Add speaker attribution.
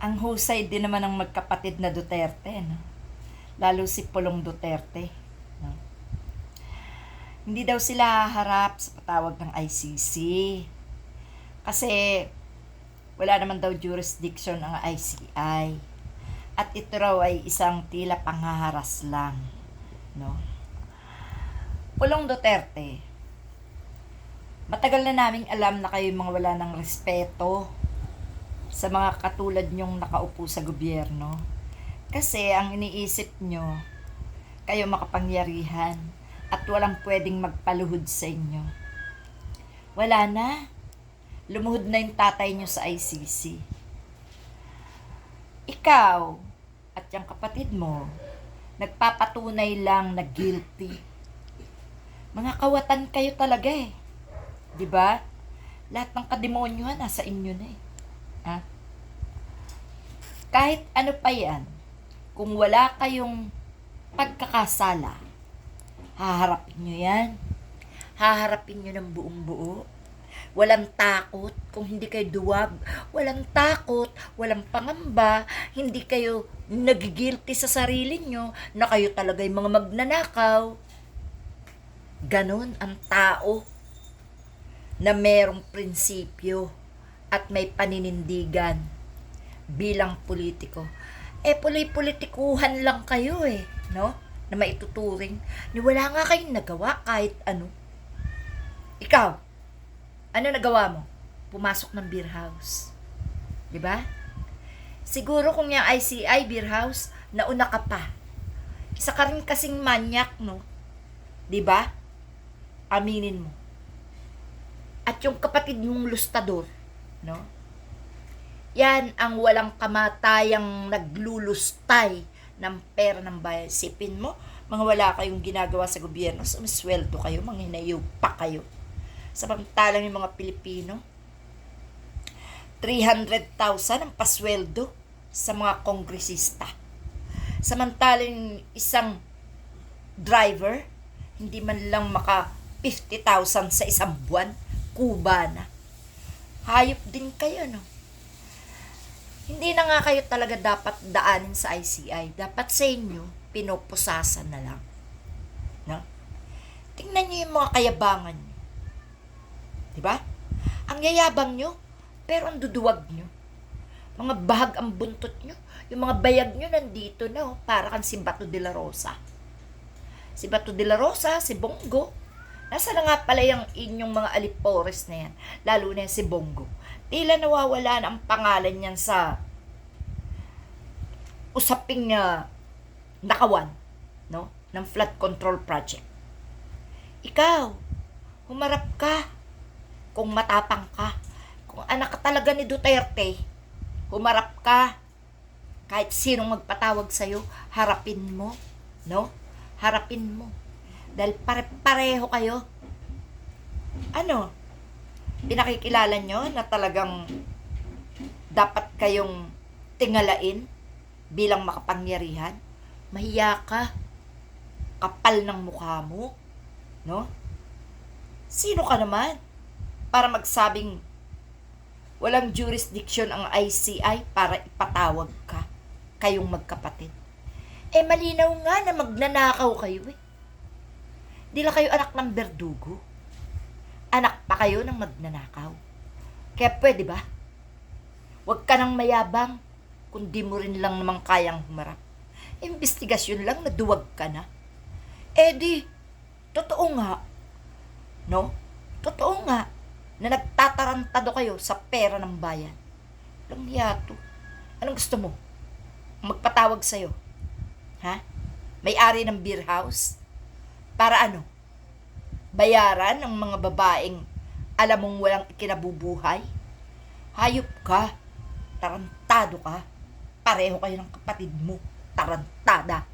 Speaker 1: Ang husay din naman ng magkapatid na Duterte, no? Lalo si Pulong Duterte. No? Hindi daw sila haharap sa patawag ng ICC. Kasi wala naman daw jurisdiction ang ICI. At ito raw ay isang tila panghaharas lang. No? Pulong Duterte, matagal na naming alam na kayo mga wala ng respeto sa mga katulad nyong nakaupo sa gobyerno. Kasi ang iniisip nyo, kayo makapangyarihan at walang pwedeng magpaluhod sa inyo. Wala na. Lumuhod na yung tatay nyo sa ICC. Ikaw at yung kapatid mo, nagpapatunay lang na guilty. Mga kawatan kayo talaga eh. 'Di ba? Lahat ng kademonyohan nasa inyo na eh. Ha? Kahit ano pa yan, kung wala kayong pagkakasala, haharapin nyo yan. Haharapin nyo ng buong buo. Walang takot kung hindi kayo duwag. Walang takot, walang pangamba. Hindi kayo nagigilty sa sarili nyo na kayo talaga yung mga magnanakaw. Ganon ang tao na merong prinsipyo at may paninindigan bilang politiko. Politikuhan lang kayo eh, no? Na maituturing. Wala nga kayong nagawa kahit ano. Ikaw, ano nagawa mo? Pumasok ng beer house. 'Di ba? Siguro kung yung ICI beer house, nauna ka pa. Isa ka rin kasing manyak, no? 'Di ba? Aminin mo. At yung kapatid mong lustador, no? Yan ang walang kamatayang naglulustay ng pera ng bayan. Sipin mo, mga wala kayong ginagawa sa gobyerno, sumisweldo kayo, manghinayo pa kayo. Samantalang yung mga Pilipino, 300,000 ang pasweldo sa mga kongresista. Samantalang isang driver, hindi man lang maka 50,000 sa isang buwan, Cubana. Hayop din kayo, no? Hindi na nga kayo talaga dapat daanin sa ICI. Dapat sa inyo, pinopusasan na lang. No? Tingnan nyo yung mga kayabangan nyo. Diba? Ang yayabang nyo, pero ang duduwag nyo. Mga bahag ang buntot nyo. Yung mga bayag nyo nandito na, oh, para kang si Bato de la Rosa. Si Bato de la Rosa, si Bongo. Nasa na nga pala yung inyong mga alipores na yan. Lalo na yan si Bongo. Tila nawawala na ang pangalan niyan sa usaping nakawan, no? Ng flood control project. Ikaw, humarap ka. Kung matapang ka. Kung anak ka talaga ni Duterte, humarap ka. Kahit sinong magpatawag sa'yo, harapin mo. No? Harapin mo. Dahil pare-pareho kayo. Ano? Pinakikilala nyo na talagang dapat kayong tingalain bilang makapangyarihan? Mahiya ka. Kapal ng mukha mo. No? Sino ka naman? Para magsabing walang jurisdiction ang ICI para ipatawag ka. Kayong magkapatid. Malinaw nga na magnanakaw kayo eh. Di lang kayo anak ng berdugo. Anak pa kayo ng magnanakaw. Kaya pwede ba? Huwag ka nang mayabang kung di mo rin lang naman kayang humarap. Investigasyon lang na duwag ka na. Totoo nga. No? Totoo nga na nagtatarantado kayo sa pera ng bayan. Lang yato. Anong gusto mo? Magpatawag sa'yo? Ha? May-ari ng beer house? Para ano? Bayaran ng mga babaeng alam mong walang ikinabubuhay? Hayop ka. Tarantado ka. Pareho kayo ng kapatid mo. Tarantada.